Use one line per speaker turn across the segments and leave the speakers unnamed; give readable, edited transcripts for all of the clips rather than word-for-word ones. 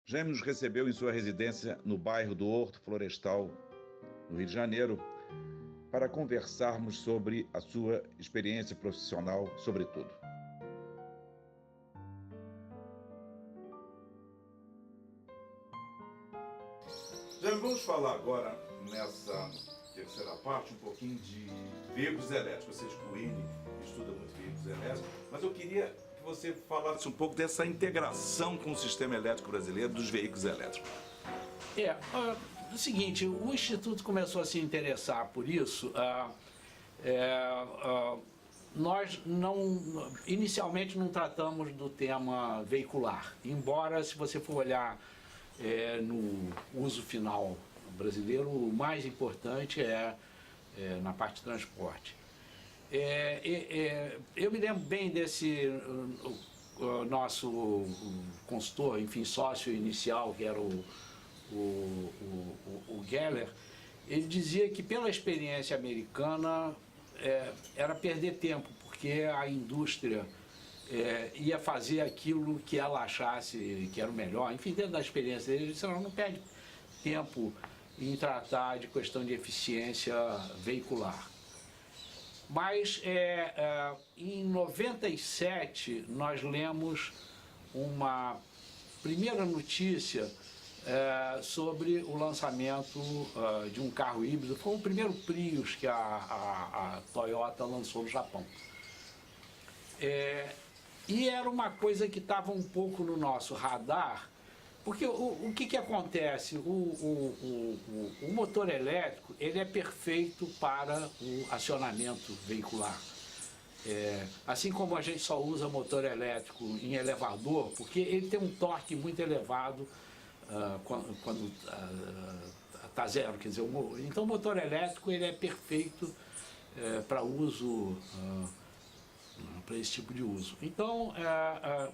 Jaime nos recebeu em sua residência no bairro do Horto Florestal, no Rio de Janeiro, para conversarmos sobre a sua experiência profissional, sobretudo. Jaime, vamos falar agora, nessa terceira parte, um pouquinho de veículos elétricos. Você estuda muito veículos elétricos, mas eu queria que você falasse um pouco dessa integração com o sistema elétrico brasileiro dos veículos elétricos.
O seguinte, o Instituto começou a se interessar por isso. Nós inicialmente não tratamos do tema veicular, embora, se você for olhar no uso final brasileiro, o mais importante é na parte de transporte. Eu me lembro bem desse nosso consultor, enfim, sócio inicial, que era o Geller. Ele dizia que pela experiência americana era perder tempo, porque a indústria ia fazer aquilo que ela achasse que era o melhor. Enfim, dentro da experiência dele, ele disse: não perde tempo em tratar de questão de eficiência veicular. Mas em 97 nós lemos uma primeira notícia sobre o lançamento de um carro híbrido. Foi o primeiro Prius que a Toyota lançou no Japão. E era uma coisa que estava um pouco no nosso radar, porque o que acontece? O motor elétrico, ele é perfeito para o acionamento veicular. Assim como a gente só usa motor elétrico em elevador, porque ele tem um torque muito elevado quando está zero, quer dizer, então o motor elétrico ele é perfeito para uso, para esse tipo de uso. Então,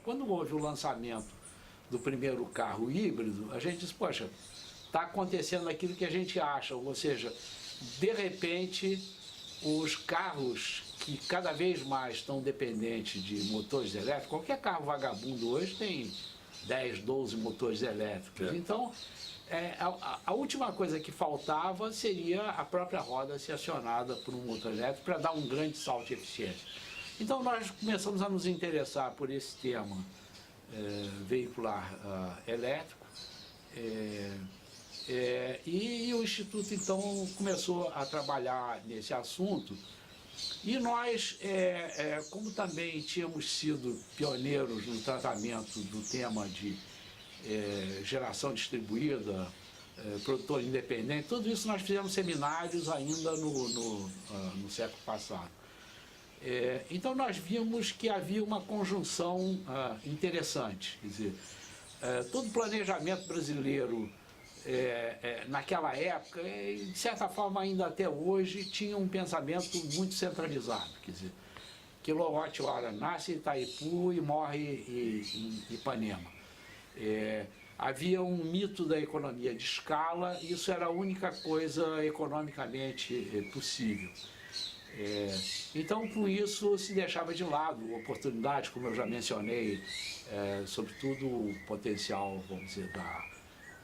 quando houve o lançamento do primeiro carro híbrido, a gente disse: poxa, está acontecendo aquilo que a gente acha, ou seja, de repente os carros que cada vez mais estão dependentes de motores elétricos, qualquer carro vagabundo hoje tem 10, 12 motores elétricos. Então, a última coisa que faltava seria a própria roda ser acionada por um motor elétrico para dar um grande salto de eficiência. Então nós começamos a nos interessar por esse tema veicular elétrico, e o Instituto então começou a trabalhar nesse assunto. E nós, como também tínhamos sido pioneiros no tratamento do tema de geração distribuída, produtor independente, tudo isso nós fizemos seminários ainda no século passado. Então nós vimos que havia uma conjunção interessante, quer dizer, todo o planejamento brasileiro naquela época, de certa forma ainda até hoje, tinha um pensamento muito centralizado, quer dizer, quilowatt-hora nasce em Itaipu e morre em Ipanema. Havia um mito da economia de escala, e isso era a única coisa economicamente possível. Então, com isso, se deixava de lado oportunidades, como eu já mencionei, sobretudo o potencial, vamos dizer,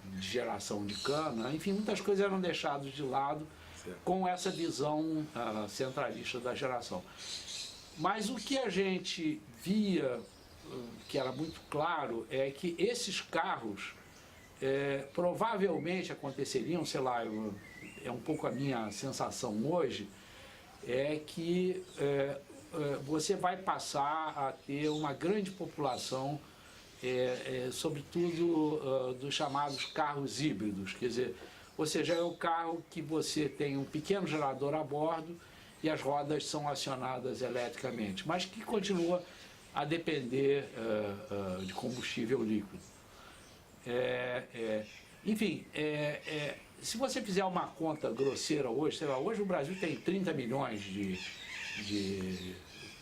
de geração de cana. Enfim, muitas coisas eram deixadas de lado com essa visão centralista da geração. Mas o que a gente via, que era muito claro, é que esses carros provavelmente aconteceriam, sei lá, é um pouco a minha sensação hoje, é que você vai passar a ter uma grande população, sobretudo dos chamados carros híbridos, quer dizer, ou seja, é o carro que você tem um pequeno gerador a bordo e as rodas são acionadas eletricamente, mas que continua a depender de combustível líquido. Enfim, se você fizer uma conta grosseira hoje, sei lá, hoje o Brasil tem 30 milhões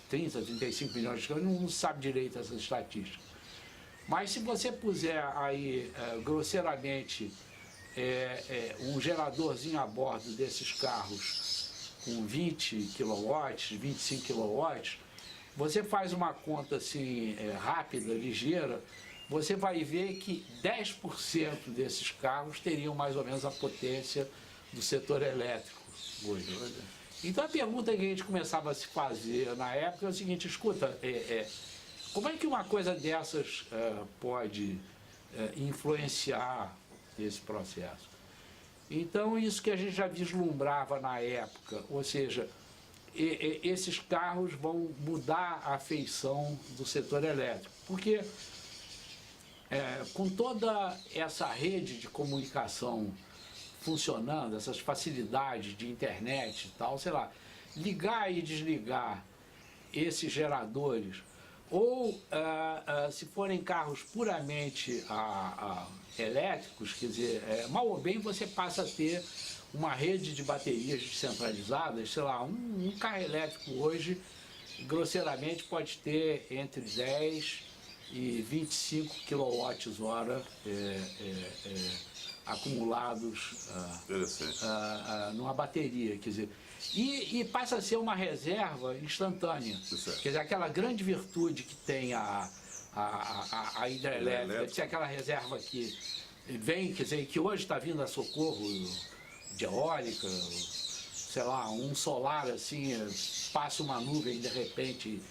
35 milhões de carros, não sabe direito essas estatísticas. Mas se você puser aí, grosseiramente, um geradorzinho a bordo desses carros com 20 kW, 25 kW, você faz uma conta assim, rápida, ligeira, você vai ver que 10% desses carros teriam mais ou menos a potência do setor elétrico hoje. Então a pergunta que a gente começava a se fazer na época é o seguinte: escuta, como é que uma coisa dessas pode influenciar esse processo? Então isso que a gente já vislumbrava na época, ou seja, esses carros vão mudar a feição do setor elétrico, porque com toda essa rede de comunicação funcionando, essas facilidades de internet e tal, sei lá, ligar e desligar esses geradores, ou se forem carros puramente elétricos, quer dizer, mal ou bem você passa a ter uma rede de baterias descentralizadas, sei lá, um carro elétrico hoje, grosseiramente, pode ter entre 10 e 25 kWh acumulados numa bateria, quer dizer, e passa a ser uma reserva instantânea. Quer dizer, aquela grande virtude que tem a hidrelétrica, se aquela reserva que vem, quer dizer, que hoje está vindo a socorro de eólica, sei lá, um solar assim, passa uma nuvem de repente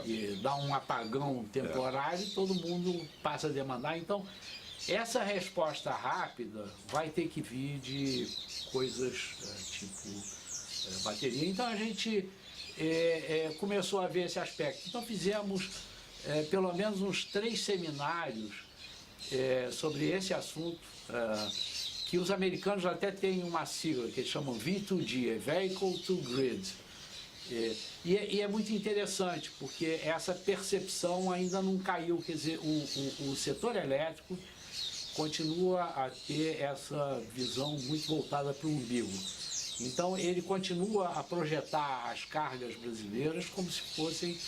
e dá um apagão temporário e todo mundo passa a demandar. Então, essa resposta rápida vai ter que vir de coisas tipo bateria. Então a gente começou a ver esse aspecto. Então fizemos pelo menos uns 3 seminários sobre esse assunto, que os americanos até têm uma sigla que eles chamam V2G, Vehicle to Grid. E é muito interessante, porque essa percepção ainda não caiu, quer dizer, o setor elétrico continua a ter essa visão muito voltada para o umbigo. Então ele continua a projetar as cargas brasileiras como se fossem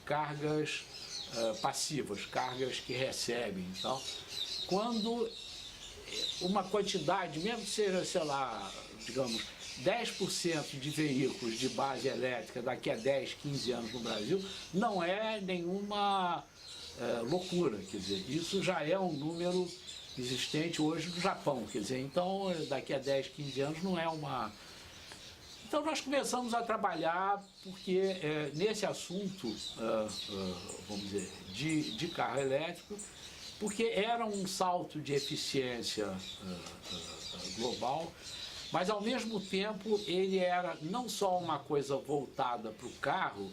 cargas passivas, cargas que recebem. Então, quando uma quantidade, mesmo que seja, sei lá, digamos, 10% de veículos de base elétrica daqui a 10, 15 anos no Brasil, não é nenhuma loucura, quer dizer, isso já é um número existente hoje no Japão, quer dizer, então daqui a 10, 15 anos não é uma... Então nós começamos a trabalhar porque nesse assunto, vamos dizer, de carro elétrico, porque era um salto de eficiência global, mas ao mesmo tempo ele era não só uma coisa voltada para o carro,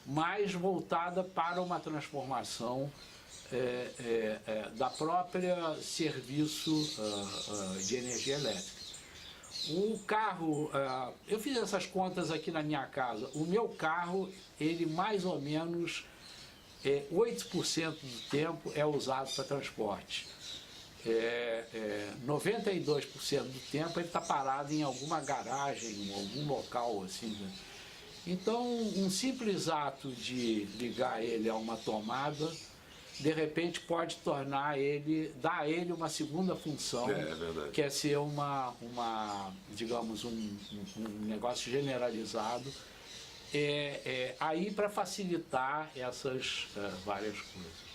mas voltada para uma transformação da própria serviço de energia elétrica. O carro, eu fiz essas contas aqui na minha casa, o meu carro, ele mais ou menos 8% do tempo é usado para transporte. 92% do tempo ele está parado em alguma garagem, em algum local assim, né? Então, um simples ato de ligar ele a uma tomada, de repente pode tornar ele, dar a ele uma segunda função, que é ser digamos, um negócio generalizado, aí para facilitar essas várias coisas.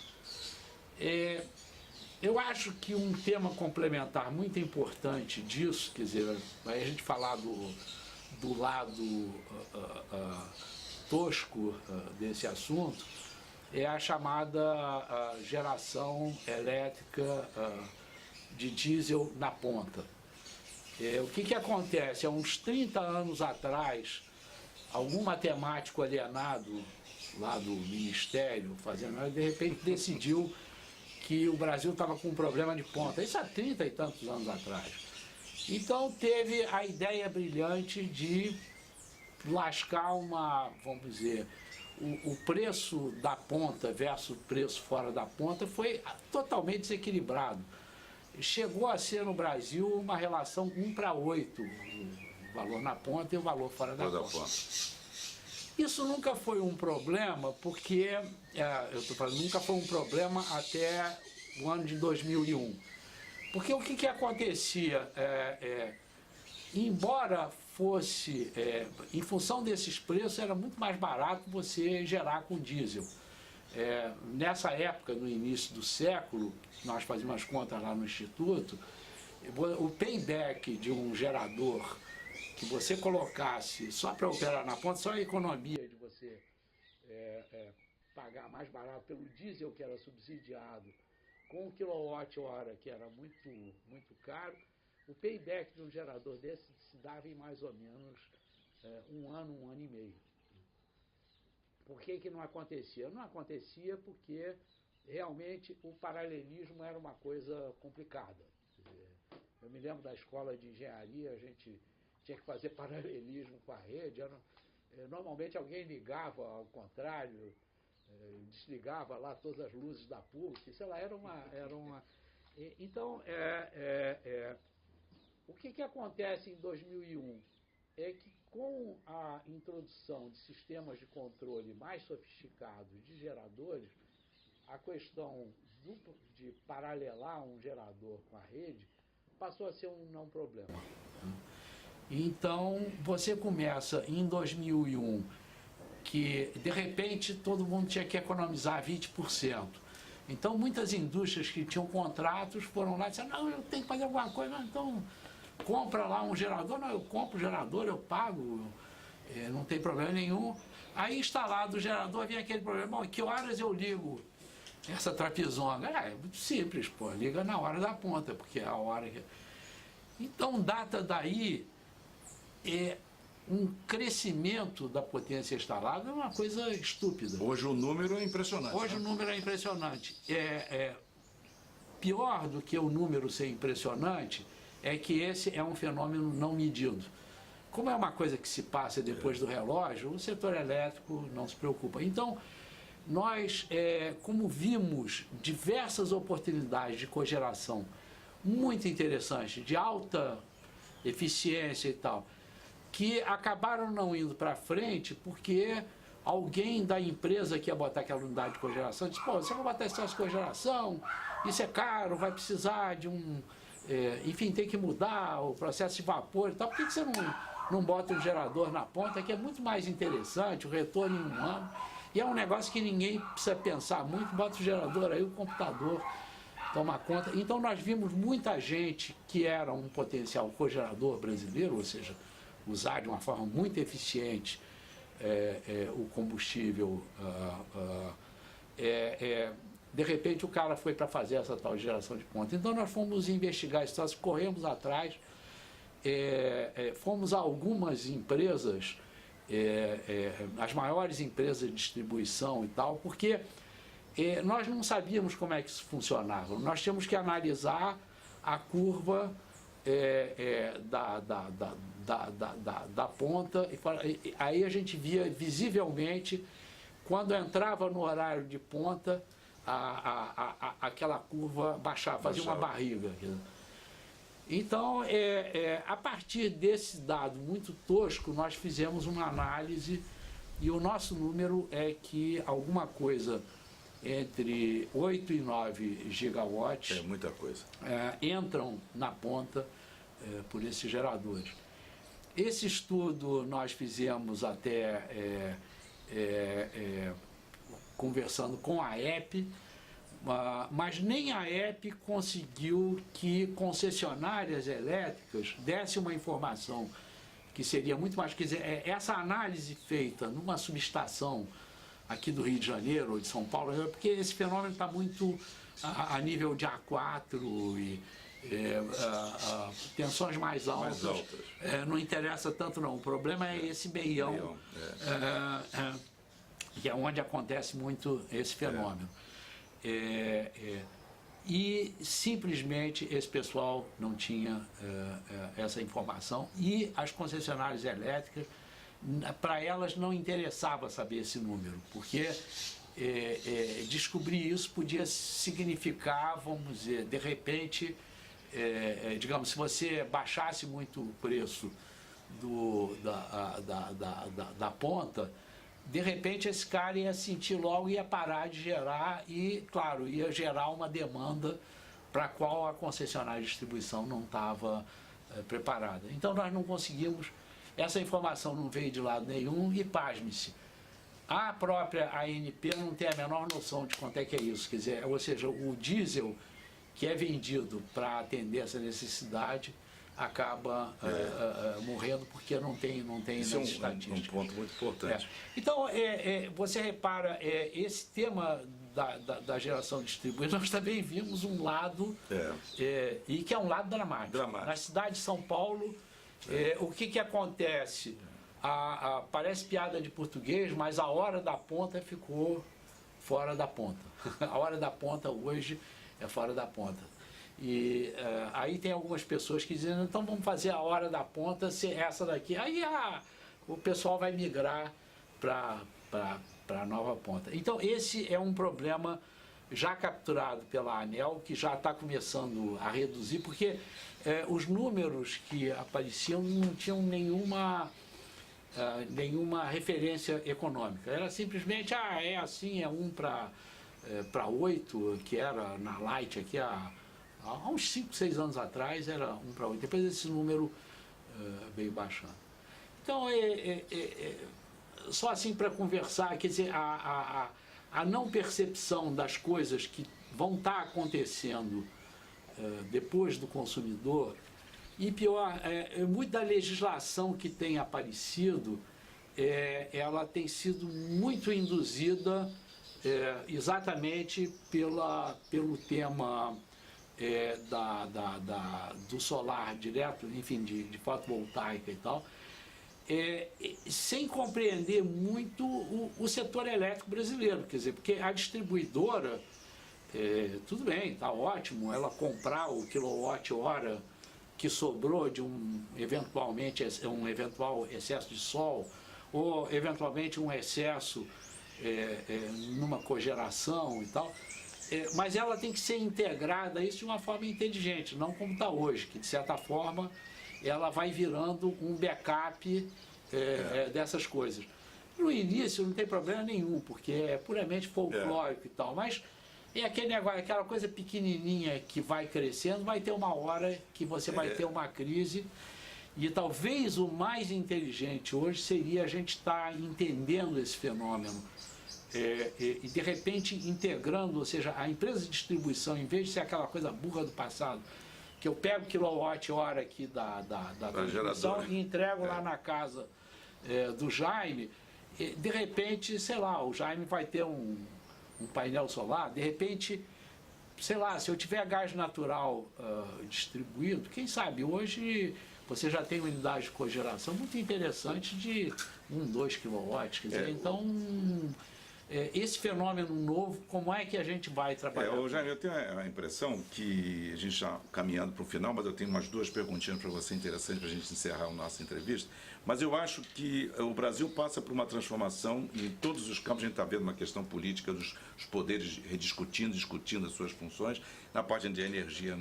Eu acho que um tema complementar muito importante disso, quer dizer, aí a gente falar do lado tosco desse assunto, é a chamada geração elétrica de diesel na ponta. O que acontece? Há uns 30 anos atrás, algum matemático alienado lá do Ministério, de repente decidiu que o Brasil estava com um problema de ponta. Isso há 30 e tantos anos atrás. Então teve a ideia brilhante de lascar vamos dizer, o preço da ponta versus o preço fora da ponta foi totalmente desequilibrado. Chegou a ser no Brasil uma relação 1:8, o valor na ponta e o valor fora da ponta. Isso nunca foi um problema, porque, eu estou falando, nunca foi um problema até o ano de 2001. Porque o que acontecia? Embora fosse, em função desses preços, era muito mais barato você gerar com diesel. Nessa época, no início do século, nós fazíamos as contas lá no Instituto, o payback de um gerador que você colocasse só para operar na ponta, só a economia de você pagar mais barato pelo diesel que era subsidiado, com o quilowatt-hora que era muito caro, o payback de um gerador desse se dava em mais ou menos um ano e meio. Por que não acontecia? Não acontecia porque realmente o paralelismo era uma coisa complicada. Eu me lembro da escola de engenharia, a gente tinha que fazer paralelismo com a rede. Normalmente alguém ligava ao contrário, desligava lá todas as luzes da PUC, sei lá, era uma... Então, o que acontece em 2001? É que com a introdução de sistemas de controle mais sofisticados de geradores, a questão de paralelar um gerador com a rede passou a ser um não problema. Então, você começa em 2001, que de repente todo mundo tinha que economizar 20%. Então, muitas indústrias que tinham contratos foram lá e disseram, não, eu tenho que fazer alguma coisa, então compra lá um gerador, não, eu compro o gerador, eu pago, não tem problema nenhum. Aí, instalado o gerador, vinha aquele problema, bom, que horas eu ligo essa trapezonga? É muito simples, pô, liga na hora da ponta, porque é a hora que... Então, data daí, um crescimento da potência instalada é uma coisa estúpida.
Hoje o número é impressionante.
Hoje, né? O número é impressionante. Pior do que o número ser impressionante é que esse é um fenômeno não medido. Como é uma coisa que se passa depois do relógio, o setor elétrico não se preocupa. Então, nós, como vimos diversas oportunidades de cogeração muito interessantes, de alta eficiência e tal, que acabaram não indo para frente porque alguém da empresa que ia botar aquela unidade de cogeração disse, pô, você vai botar essa cogeração, isso é caro, vai precisar de um... enfim, tem que mudar o processo de vapor e tal, por que você não bota um gerador na ponta, que é muito mais interessante, o retorno em um ano, e é um negócio que ninguém precisa pensar muito, bota o gerador aí, o computador toma conta. Então nós vimos muita gente que era um potencial cogerador brasileiro, ou seja, usar de uma forma muito eficiente o combustível, de repente o cara foi para fazer essa tal geração de ponta. Então nós fomos investigar isso, nós corremos atrás, fomos a algumas empresas, as maiores empresas de distribuição e tal, porque nós não sabíamos como é que isso funcionava. Nós tínhamos que analisar a curva da ponta, e aí a gente via visivelmente, quando entrava no horário de ponta, aquela curva baixava, fazia uma barriga. Então, a partir desse dado muito tosco, nós fizemos uma análise e o nosso número é que alguma coisa entre 8 e 9 gigawatts
muita coisa.
Entram na ponta por esses geradores. Esse estudo nós fizemos até conversando com a EP, mas nem a EP conseguiu que concessionárias elétricas dessem uma informação que seria muito mais... Quer dizer, essa análise feita numa subestação aqui do Rio de Janeiro ou de São Paulo, porque esse fenômeno está muito a nível de A4 e tensões mais altas. Não interessa tanto não, o problema é esse meião, que é onde acontece muito esse fenômeno. E simplesmente esse pessoal não tinha essa informação e as concessionárias elétricas, para elas não interessava saber esse número, porque descobrir isso podia significar, vamos dizer, de repente, digamos, se você baixasse muito o preço da ponta, de repente esse cara ia sentir logo, ia parar de gerar e, claro, ia gerar uma demanda para a qual a concessionária de distribuição não estava preparada. Então nós não conseguimos, essa informação não veio de lado nenhum e, pasme-se, A própria ANP não tem a menor noção de quanto é que é isso. Quer dizer, ou seja, o diesel que é vendido para atender essa necessidade acaba morrendo porque não tem
Isso
nas
é
estatísticas.
um ponto muito importante.
Então, você repara, esse tema da geração distribuída, nós também vimos um lado, e que é um lado dramático. Na cidade de São Paulo, o que acontece? Parece piada de português, mas a hora da ponta ficou fora da ponta. A hora da ponta hoje é fora da ponta. E aí tem algumas pessoas que dizem, então vamos fazer a hora da ponta ser essa daqui. Aí o pessoal vai migrar para a nova ponta. Então esse é um problema já capturado pela ANEEL, que já está começando a reduzir, porque os números que apareciam não tinham nenhuma referência econômica. Era simplesmente, é assim, é 1 para 8, que era na Light aqui há uns 5, 6 anos atrás, era 1 para 8. Depois esse número veio baixando. Então, só assim para conversar, quer dizer, a não percepção das coisas que vão estar acontecendo depois do consumidor, e pior, muito da legislação que tem aparecido, ela tem sido muito induzida exatamente pelo tema do solar direto, enfim, de fotovoltaica e tal, sem compreender muito o setor elétrico brasileiro, quer dizer, porque a distribuidora, tudo bem, está ótimo, ela comprar o quilowatt-hora que sobrou de um eventual excesso de sol, ou eventualmente um excesso numa cogeração e tal, mas ela tem que ser integrada a isso de uma forma inteligente, não como está hoje, que de certa forma ela vai virando um backup dessas coisas. No início não tem problema nenhum, porque é puramente folclórico e tal, mas é aquele negócio, aquela coisa pequenininha que vai crescendo, vai ter uma hora que você vai ter uma crise, e talvez o mais inteligente hoje seria a gente estar entendendo esse fenômeno e de repente integrando, ou seja, a empresa de distribuição, em vez de ser aquela coisa burra do passado, que eu pego o quilowatt-hora aqui da distribuição e entrego lá na casa do Jaime, de repente, sei lá, o Jaime vai ter um painel solar, de repente, sei lá, se eu tiver gás natural distribuído, quem sabe, hoje você já tem unidade de cogeração muito interessante de 1, 2 quilowatts, quer dizer, então, esse fenômeno novo, como é que a gente vai trabalhar?
Jaime, eu tenho a impressão que a gente já caminhando para o final, mas eu tenho umas 2 perguntinhas para você interessantes para a gente encerrar a nossa entrevista, mas eu acho que o Brasil passa por uma transformação em todos os campos. A gente está vendo uma questão política dos poderes discutindo as suas funções. Na parte de energia,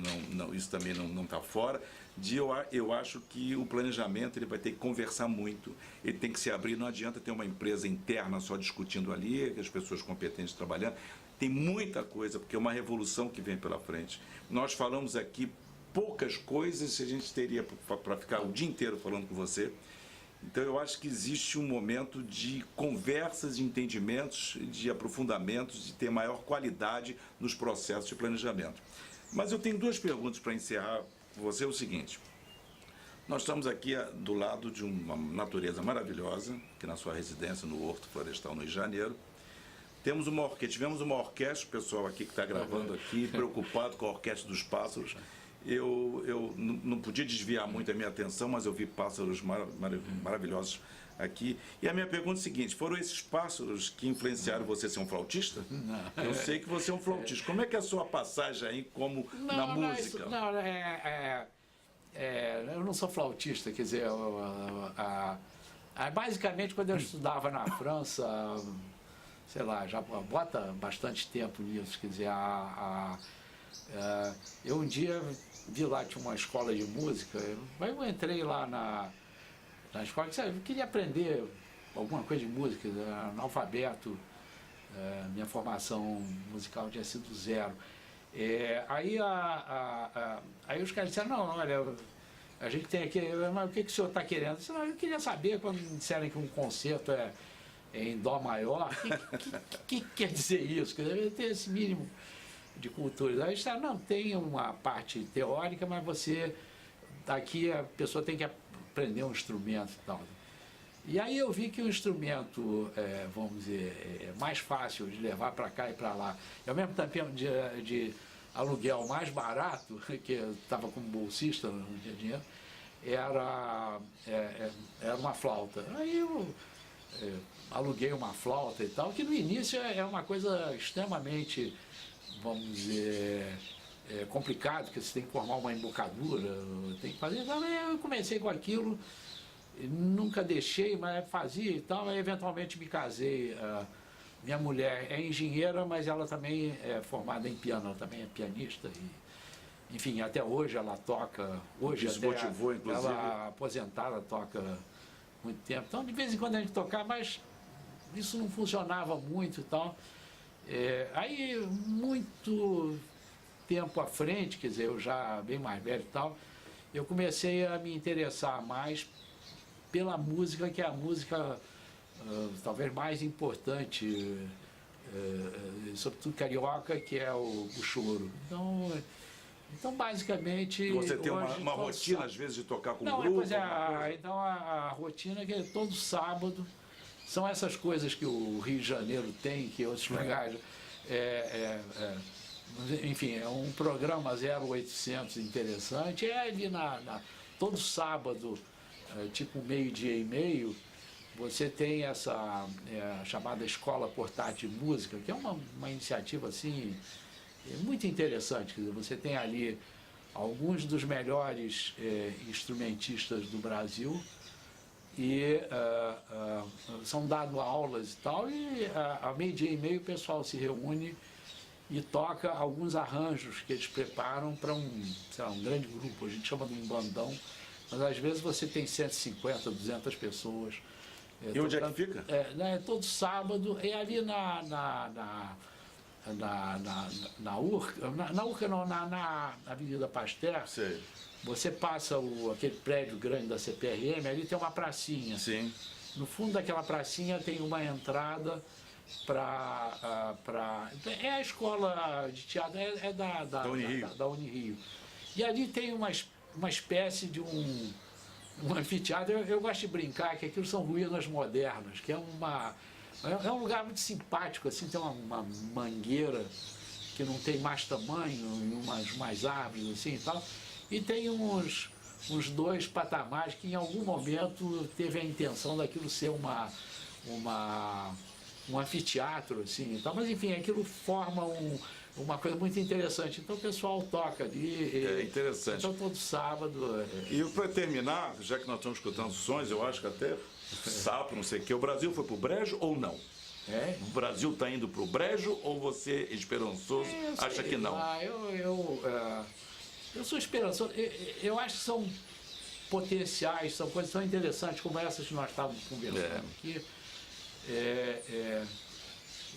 isso também não está fora. Eu acho que o planejamento ele vai ter que conversar muito, ele tem que se abrir. Não adianta ter uma empresa interna só discutindo ali, as pessoas competentes trabalhando. Tem muita coisa, porque é uma revolução que vem pela frente. Nós falamos aqui poucas coisas, a gente teria para ficar o dia inteiro falando com você. Então eu acho que existe um momento de conversas, de entendimentos, de aprofundamentos, de ter maior qualidade nos processos de planejamento. Mas eu tenho 2 perguntas para encerrar com você. O seguinte: nós estamos aqui do lado de uma natureza maravilhosa, que na sua residência no Horto Florestal, no Rio de Janeiro. Tivemos uma orquestra, o pessoal aqui que está gravando aqui, preocupado com a Orquestra dos Pássaros. Eu não podia desviar muito a minha atenção, mas eu vi pássaros maravilhosos aqui. E a minha pergunta é a seguinte: foram esses pássaros que influenciaram você a ser um flautista?
Não.
Eu sei que você é um flautista. Como é que é a sua passagem aí na música?
Eu não sou flautista, quer dizer, basicamente quando eu estudava na França, sei lá, já bota bastante tempo nisso, quer dizer, eu um dia vi lá, tinha uma escola de música, eu entrei lá na escola, eu queria aprender alguma coisa de música, analfabeto, minha formação musical tinha sido 0. Aí os caras disseram, não, olha, a gente tem aqui, mas o que o senhor está querendo? Eu disse, não, eu queria saber, quando me disserem que um concerto é em dó maior. O que quer dizer isso? Quer dizer, ter esse mínimo de cultura. Aí está, não, tem uma parte teórica, mas você, aqui a pessoa tem que aprender um instrumento e tal. E aí eu vi que o instrumento, vamos dizer, é mais fácil de levar para cá e para lá, e ao mesmo tempo de aluguel mais barato, que eu estava como bolsista, não tinha dinheiro, era uma flauta. Aí eu aluguei uma flauta e tal, que no início é uma coisa extremamente, vamos dizer, complicado, porque você tem que formar uma embocadura, tem que fazer. Então eu comecei com aquilo, nunca deixei, mas fazia e tal, aí eventualmente me casei. Minha mulher é engenheira, mas ela também é formada em piano, ela também é pianista. E, enfim, até hoje ela toca. Hoje
isso motivou, inclusive.
Ela aposentada toca muito tempo. Então, de vez em quando a gente tocava, mas isso não funcionava muito e tal. Aí, muito tempo à frente, quer dizer, eu já bem mais velho e tal, eu comecei a me interessar mais pela música, que é a música talvez mais importante, sobretudo carioca, que é o choro. Então, basicamente...
Você tem uma rotina, às vezes, de tocar com grupo?
Pois então a rotina é que todo sábado, são essas coisas que o Rio de Janeiro tem, que outros lugares... enfim, é um programa 0800 interessante, ali todo sábado, tipo 12:30, você tem essa chamada Escola Portátil de Música, que é uma iniciativa assim, muito interessante. Quer dizer, você tem ali alguns dos melhores instrumentistas do Brasil e são dadas aulas e tal, e a 12:30 o pessoal se reúne e toca alguns arranjos que eles preparam para um grande grupo, a gente chama de um bandão, mas às vezes você tem 150, 200 pessoas.
E onde é que fica?
Todo sábado, ali na Urca não, na Avenida Pasteur.
Sei.
Você passa aquele prédio grande da CPRM, ali tem uma pracinha.
Sim.
No fundo daquela pracinha tem uma entrada é a escola de teatro, da
Unirio.
Da Unirio. E ali tem uma espécie de um anfiteatro. Eu gosto de brincar que aquilo são ruínas modernas, que é um lugar muito simpático, assim, tem uma mangueira que não tem mais tamanho, e umas árvores assim e tal, e tem uns 2 patamares que em algum momento teve a intenção daquilo ser um anfiteatro, assim, e tal, mas enfim, aquilo forma uma coisa muito interessante. Então o pessoal toca ali.
É interessante.
Então todo sábado.
E para terminar, já que nós estamos escutando sons, eu acho que até sapo, não sei o que, o Brasil foi pro brejo ou não? O Brasil está indo pro brejo ou você, esperançoso, acha que não?
Eu sou esperançoso. Eu acho que são potenciais, são coisas tão interessantes como essas que nós estávamos conversando aqui.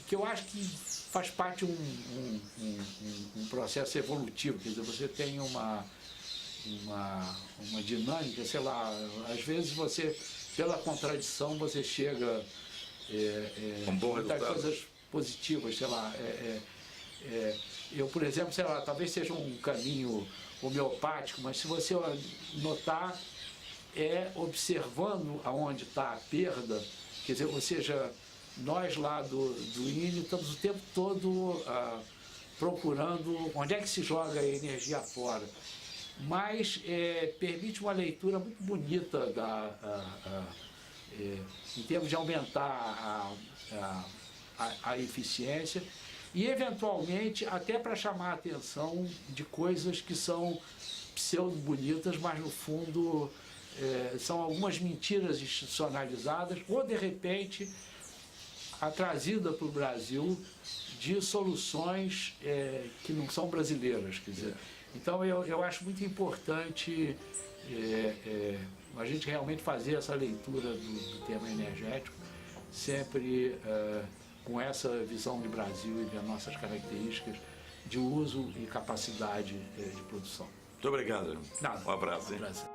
Que eu acho que faz parte de um processo evolutivo, quer dizer, você tem uma dinâmica, sei lá, às vezes você, pela contradição, você chega muitas coisas positivas, sei lá. Eu, por exemplo, sei lá, talvez seja um caminho homeopático, mas se você notar, observando aonde está a perda, quer dizer, ou seja, nós lá do INE estamos o tempo todo procurando onde é que se joga a energia fora. Mas permite uma leitura muito bonita em termos de aumentar a eficiência e, eventualmente, até para chamar a atenção de coisas que são pseudo-bonitas, mas, no fundo, são algumas mentiras institucionalizadas ou, de repente, a trazida para o Brasil de soluções que não são brasileiras. Quer dizer, então, eu acho muito importante a gente realmente fazer essa leitura do tema energético, sempre com essa visão de Brasil e das nossas características de uso e capacidade de produção.
Muito obrigado.
Nada.
Um abraço.
Um abraço.